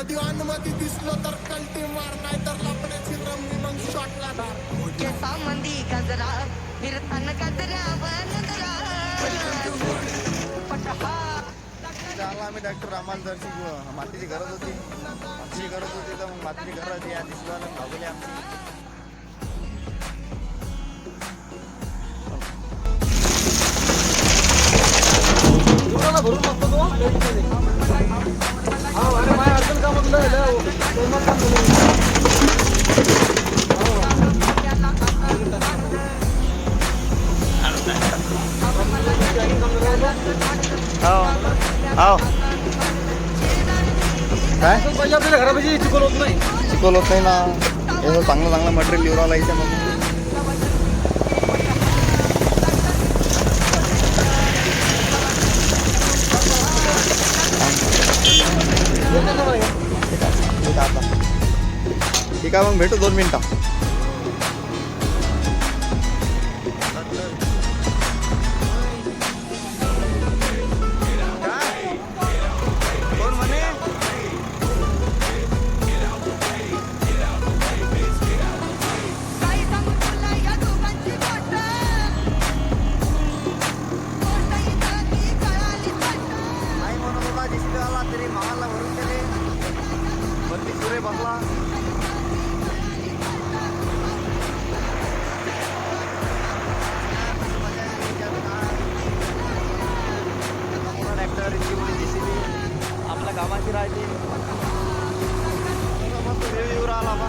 कधी अनुमती दिसलो तर कल्टी मार, नाही तर लपण्याची रमी मग शॉटला धार. केसामंदी गजरा फिरताना गजऱ्यावर नजरा पटहा. आला आम्ही डॉक्टर आम्हाला जरशी मातीची गरज होती, तर मग मातीची गरज या दिसला भागवली आमची. भरून लागतो तो माझ्या अडचण का म्हटलं काय पाहिजे आपल्याला घरापाशी चिकोल होत नाही ना. एवढं चांगलं मटेरियल लिवरावं यायचं मग ठीक आहे. मग भेटू 2 मिनिटं. आपल्या कामाची राहते मस्त व्ह्यू राहिला बा.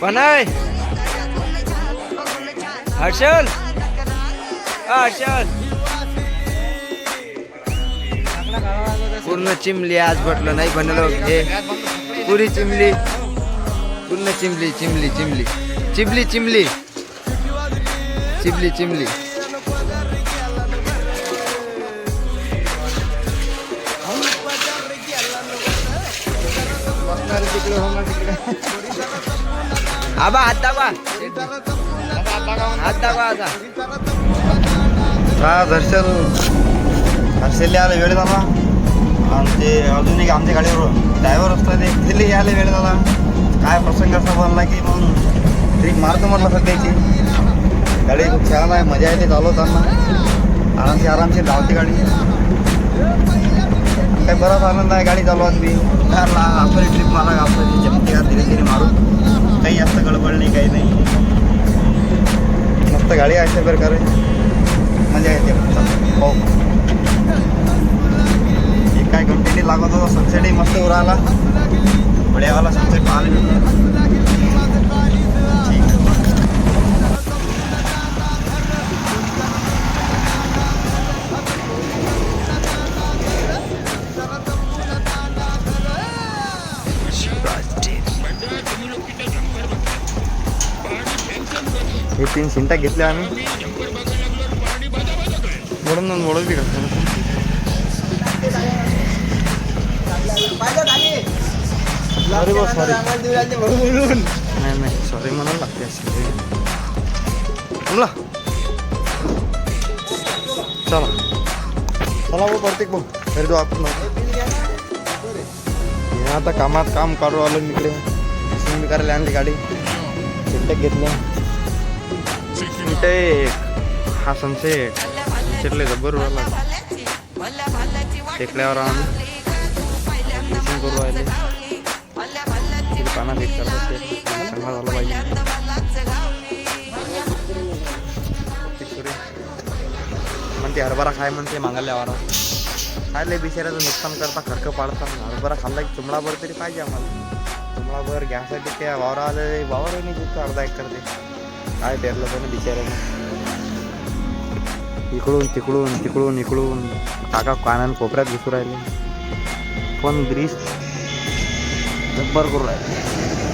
बनाय हर्षल पूर्ण चिमली आज म्हटलं नाही बनलो हे पुरी चिमली पूर्ण चिमली चिमली चिमली चिमली चिमली चिमली चिमली आबा हात दाबा आता हा हर्षल यायला वेळ झाला. आणि ते अजून एक आमच्या गाडीवर ड्रायव्हर असतात ते दिल्ली यायला वेळ झाला. काय प्रसंग असा बनला की मग ट्रिप मारतो म्हटलं सध्याची. गाडी खूप छान आहे, मजा येते चालवताना. आरामशीर धावते गाडी. काही बराच आनंद आहे गाडी चालवत बी. आपली ट्रिप मारा आपली चमत्कार धीरे धीरे मारू. काही जास्त गडबड नाही, काही नाही. मस्त गाडी आहे अशा प्रकारे मजा येते. हो हे काय कंटिन्यू लागत होता. सनसेटही मस्त उराला. बढियावाला सनसेट पाहायला भेटतो. हे 3 सिंटा घेतले आम्ही. म्हणून बी करतो सॉरी बॉस सॉरी नाही नाही सॉरी म्हणायला लागते थांबला चला चला भाऊ प्रत्येक भाऊ घरी जाऊ आपण हे आता कामात काम काढू आलो इकडे मी करायला आणली गाडी सिंटेक घेतल्या सिंटेक हा सनसेट चिरले जबर आला टेकल्यावर आम्ही करू राहिले पाना भेट करतात चांगला झाला पाहिजे म्हणते हरभरा खाय म्हणते मागायला वारा खायला बिचाऱ्याचं नुकसान करता खर्च पाडता हरभरा खाल्ला की चुमडाभर तरी पाहिजे आम्हाला चुमडाभर घ्यासाठी त्या वावरा आले वावर नाही जिथं अर्धा एक करते काय पेरलं तर ना बिचाऱ्यानं इकडून तिकडून तिकडून इकडून काका कानान कोपऱ्यात घुसू राहिले पण ग्रीस जब्बर करू राहिले